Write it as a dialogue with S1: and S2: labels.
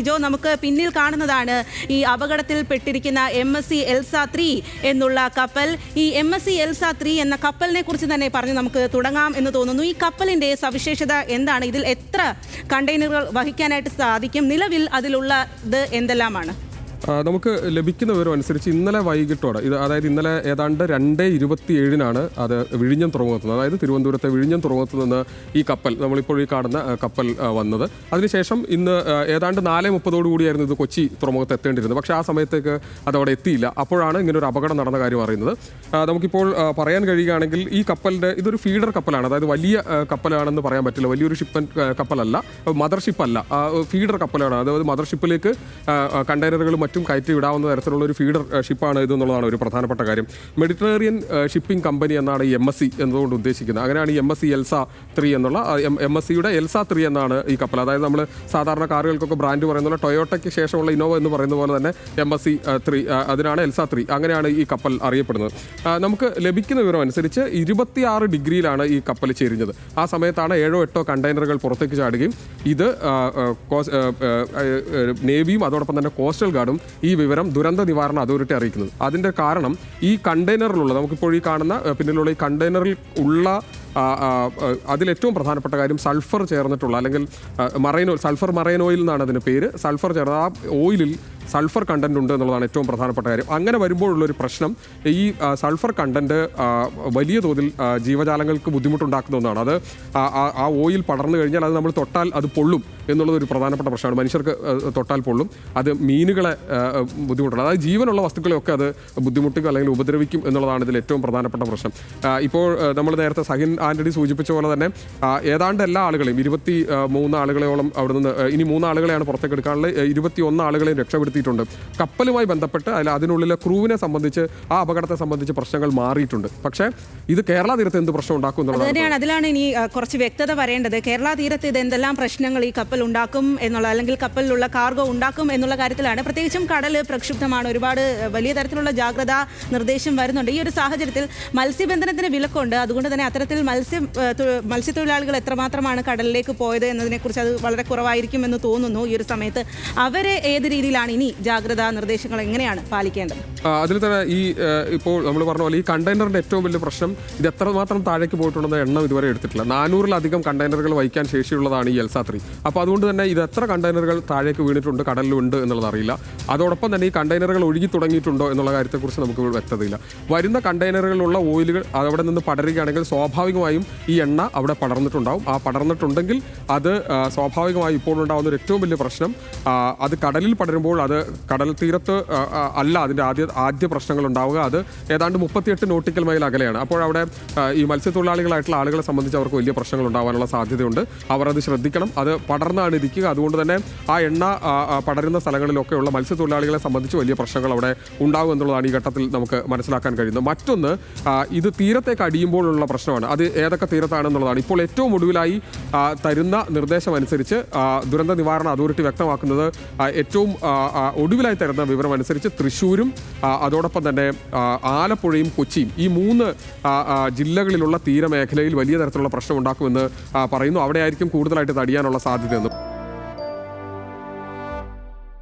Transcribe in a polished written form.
S1: ലിജോ. നമുക്ക് പിന്നിൽ കാണുന്നതാണ് ഈ അപകടത്തിൽപ്പെട്ടിരിക്കുന്ന MSC Elsa 3 എന്നുള്ള കപ്പൽ. ഈ MSC Elsa 3 എന്ന കപ്പലിനെ കുറിച്ച് തന്നെ പറഞ്ഞ് നമുക്ക് തുടങ്ങാം എന്ന് തോന്നുന്നു. ഈ കപ്പലിൻ്റെ സവിശേഷത എന്താണ്? ഇതിൽ എത്ര കണ്ടെയ്നറുകൾ വഹിക്കാനായിട്ട് സാധിക്കും? നിലവിൽ അതിലുള്ളത് എന്തെല്ലാമാണ്?
S2: നമുക്ക് ലഭിക്കുന്ന വിവരം അനുസരിച്ച് ഇന്നലെ വൈകിട്ടോടെ അതായത് ഇന്നലെ ഏതാണ്ട് 2:27 അത് വിഴിഞ്ഞം തുറമുഖത്ത് നിന്ന്, അതായത് തിരുവനന്തപുരത്തെ വിഴിഞ്ഞം തുറമുഖത്ത് നിന്ന് ഈ കപ്പൽ, നമ്മളിപ്പോൾ ഈ കാണുന്ന കപ്പൽ വന്നത്. അതിനുശേഷം ഇന്ന് ഏതാണ്ട് 4:30 ഇത് കൊച്ചി തുറമുഖത്ത് എത്തേണ്ടിയിരുന്നത്. പക്ഷേ ആ സമയത്തേക്ക് അതവിടെ എത്തിയില്ല. അപ്പോഴാണ് ഇങ്ങനൊരു അപകടം നടന്ന കാര്യം അറിയുന്നത്. നമുക്കിപ്പോൾ പറയാൻ കഴിയുകയാണെങ്കിൽ ഈ കപ്പലിൻ്റെ ഇതൊരു ഫീഡർ കപ്പലാണ്. അതായത് വലിയ കപ്പലാണെന്ന് പറയാൻ പറ്റില്ല, വലിയൊരു കപ്പലല്ല, മദർഷിപ്പല്ല, ഫീഡർ കപ്പലാണ്. അതായത് മദർഷിപ്പിലേക്ക് കണ്ടെയ്നറുകളും മറ്റും കയറ്റി വിടാവുന്ന തരത്തിലുള്ള ഒരു ഫീഡർ ഷിപ്പാണ് ഇതെന്നുള്ളതാണ് ഒരു പ്രധാനപ്പെട്ട കാര്യം. മെഡിറ്ററേറിയൻ ഷിപ്പിംഗ് കമ്പനി എന്നാണ് ഈ MSC എന്നതുകൊണ്ട് ഉദ്ദേശിക്കുന്നത്. അങ്ങനെയാണ് ഈ MSC Elsa 3 എന്നുള്ള MSCയുടെ Elsa 3 എന്നാണ് ഈ കപ്പൽ. അതായത് നമ്മൾ സാധാരണ കാറുകൾക്കൊക്കെ ബ്രാൻഡ് പറയുന്ന ടൊയോട്ടയ്ക്ക് ശേഷമുള്ള ഇന്നോവ എന്ന് പറയുന്ന പോലെ തന്നെ MSC 3 അതിനാണ് Elsa 3. അങ്ങനെയാണ് ഈ കപ്പൽ അറിയപ്പെടുന്നത്. നമുക്ക് ലഭിക്കുന്ന വിവരം അനുസരിച്ച് 26 ഡിഗ്രിയിലാണ് ഈ കപ്പൽ ചെരിഞ്ഞത്. ആ സമയത്താണ് 7-8 കണ്ടെയ്നറുകൾ പുറത്തേക്ക് ചാടുകയും ഇത് നേവിയും അതോടൊപ്പം തന്നെ കോസ്റ്റൽ ഗാർഡും ഈ വിവരം ദുരന്ത നിവാരണ അതോറിറ്റി അറിയിക്കുന്നത്. അതിൻ്റെ കാരണം ഈ കണ്ടെയ്നറിലുള്ള, നമുക്കിപ്പോൾ ഈ കാണുന്ന പിന്നിലുള്ള ഈ കണ്ടെയ്നറിൽ ഉള്ള അതിലേറ്റവും പ്രധാനപ്പെട്ട കാര്യം സൾഫർ ചേർന്നിട്ടുള്ള, അല്ലെങ്കിൽ സൾഫർ മറൈൻ ഓയിൽ എന്നാണ് അതിന് പേര്. സൾഫർ ചേർന്ന ആ ഓയിലിൽ സൾഫർ കണ്ടന്റ് ഉണ്ട് എന്നുള്ളതാണ് ഏറ്റവും പ്രധാനപ്പെട്ട കാര്യം. അങ്ങനെ വരുമ്പോഴുള്ളൊരു പ്രശ്നം, ഈ സൾഫർ കണ്ടന്റ് വലിയ തോതിൽ ജീവജാലങ്ങൾക്ക് ബുദ്ധിമുട്ടുണ്ടാക്കുന്ന ഒന്നാണ്. അത് ആ ഓയിൽ പടർന്നു കഴിഞ്ഞാൽ അത് നമ്മൾ തൊട്ടാൽ അത് പൊള്ളും എന്നുള്ളതൊരു പ്രധാനപ്പെട്ട പ്രശ്നമാണ്. മനുഷ്യർക്ക് തൊട്ടാൽ പൊള്ളും, അത് മീനുകളെ ബുദ്ധിമുട്ടുണ്ട്, അതായത് ജീവനുള്ള വസ്തുക്കളെയൊക്കെ അത് ബുദ്ധിമുട്ടുക അല്ലെങ്കിൽ ഉപദ്രവിക്കും എന്നുള്ളതാണ് ഇതിൽ ഏറ്റവും പ്രധാനപ്പെട്ട പ്രശ്നം. ഇപ്പോൾ നമ്മൾ നേരത്തെ സഹിൻ ആന്റണി സൂചിപ്പിച്ച പോലെ തന്നെ ഏതാണ്ട് എല്ലാ ആളുകളെയും 23 ആളുകളെയോളം അവിടെ നിന്ന്, ഇനി 3 ആളുകളെയാണ് പുറത്തേക്ക് എടുക്കാനുള്ള, 21 ആളുകളെയും രക്ഷപ്പെടുത്തിയിട്ടുണ്ട്. കപ്പലുമായി ബന്ധപ്പെട്ട് അതിനുള്ളിലെ ക്രൂവിനെ സംബന്ധിച്ച്, ആ അപകടത്തെ സംബന്ധിച്ച് പ്രശ്നങ്ങൾ മാറിയിട്ടുണ്ട്. പക്ഷേ ഇത് കേരള തീരത്ത് എന്ത് പ്രശ്നം ഉണ്ടാക്കും എന്നുള്ളതാണ്.
S1: അതിലാണ് ഇനി കുറച്ച് വ്യക്തത പറയേണ്ടത്. കേരള തീരത്ത് ഇത് എന്തെല്ലാം പ്രശ്നങ്ങൾ ഈ കപ്പൽ ഉണ്ടാക്കും എന്നുള്ള, അല്ലെങ്കിൽ കപ്പലിലുള്ള കാർഗോ ഉണ്ടാക്കും എന്നുള്ള കാര്യത്തിലാണ്. പ്രത്യേകിച്ചും കടൽ പ്രക്ഷുബ്ധമാണ്, ഒരുപാട് വലിയ തരത്തിലുള്ള ജാഗ്രതാ നിർദ്ദേശം വരുന്നുണ്ട്. ഈ ഒരു സാഹചര്യത്തിൽ മത്സ്യബന്ധനത്തിന് വിലക്കുണ്ട്. അതുകൊണ്ട് തന്നെ അത്തരത്തിൽ മത്സ്യത്തൊഴിലാളികൾ എത്രമാത്രമാണ് കടലിലേക്ക് പോയത് എന്നതിനെക്കുറിച്ച് അത് വളരെ കുറവായിരിക്കും എന്ന് തോന്നുന്നു ഈ ഒരു സമയത്ത്. അവരെ ഏത് രീതിയിലാണ് ഇനി ജാഗ്രതാ നിർദ്ദേശങ്ങൾ എങ്ങനെയാണ് പാലിക്കേണ്ടത്?
S2: അതിൽ തന്നെ ഇപ്പോൾ നമ്മൾ പറഞ്ഞ പോലെ ഈ കണ്ടെയ്നറിൻ്റെ ഏറ്റവും വലിയ പ്രശ്നം ഇത് എത്രമാത്രം താഴേക്ക് പോയിട്ടുണ്ടെന്ന് എണ്ണം ഇതുവരെ എടുത്തിട്ടില്ല. 400-ലധികം കണ്ടെയ്നറുകൾ വഹിക്കാൻ ശേഷിയുള്ളതാണ് ഈ Elsa 3. അപ്പോൾ അതുകൊണ്ട് തന്നെ ഇത് എത്ര കണ്ടെയ്നറുകൾ താഴേക്ക് വീണിട്ടുണ്ട്, കടലിലുണ്ട് എന്നുള്ളത് അറിയില്ല. അതോടൊപ്പം തന്നെ ഈ കണ്ടെയ്നറുകൾ ഒഴുകി തുടങ്ങിയിട്ടുണ്ടോ എന്നുള്ള കാര്യത്തെക്കുറിച്ച് നമുക്ക് വ്യക്തതയില്ല. വരുന്ന കണ്ടെയ്നറുകളിലുള്ള ഓയിലുകൾ അവിടെ നിന്ന് പടരുകയാണെങ്കിൽ സ്വാഭാവികമായും ഈ എണ്ണ അവിടെ പടർന്നിട്ടുണ്ടാവും. ആ പടർന്നിട്ടുണ്ടെങ്കിൽ അത് സ്വാഭാവികമായി ഇപ്പോൾ ഉണ്ടാകുന്ന ഒരു ഏറ്റവും വലിയ പ്രശ്നം, അത് കടലിൽ പടരുമ്പോൾ അത് കടൽ തീരത്ത് അല്ല അതിൻ്റെ ആദ്യ പ്രശ്നങ്ങൾ ഉണ്ടാവുക. അത് ഏതാണ്ട് 38 നോട്ടിക്കൽ മൈൽ അകലെയാണ്. അപ്പോൾ അവിടെ ഈ മത്സ്യത്തൊഴിലാളികളായിട്ടുള്ള ആളുകളെ സംബന്ധിച്ച് അവർക്ക് വലിയ പ്രശ്നങ്ങൾ ഉണ്ടാകാനുള്ള സാധ്യതയുണ്ട്. അവർ അത് ശ്രദ്ധിക്കണം. അത് പടർന്നാണ് ഇരിക്കുക. അതുകൊണ്ട് തന്നെ ആ എണ്ണ പടരുന്ന സ്ഥലങ്ങളിലൊക്കെയുള്ള മത്സ്യത്തൊഴിലാളികളെ സംബന്ധിച്ച് വലിയ പ്രശ്നങ്ങൾ അവിടെ ഉണ്ടാകും എന്നുള്ളതാണ് ഈ ഘട്ടത്തിൽ നമുക്ക് മനസ്സിലാക്കാൻ കഴിയുന്നത്. മറ്റൊന്ന്, ഇത് തീരത്തേക്ക് അടിയുമ്പോഴുള്ള പ്രശ്നമാണ്. അത് ഏതൊക്കെ തീരത്താണെന്നുള്ളതാണ്. ഇപ്പോൾ ഏറ്റവും ഒടുവിലായി തരുന്ന നിർദ്ദേശം അനുസരിച്ച് ദുരന്ത നിവാരണ അതോറിറ്റി വ്യക്തമാക്കുന്നത്, ഏറ്റവും ഒടുവിലായി തരുന്ന വിവരം അനുസരിച്ച് തൃശ്ശൂരും അതോടൊപ്പം തന്നെ ആലപ്പുഴയും കൊച്ചിയും, ഈ 3 ജില്ലകളിലുള്ള തീരമേഖലയിൽ വലിയ തരത്തിലുള്ള പ്രശ്നം ഉണ്ടാക്കുമെന്ന് പറയുന്നു. അവിടെയായിരിക്കും കൂടുതലായിട്ട് തടിയാനുള്ള സാധ്യതയെന്നും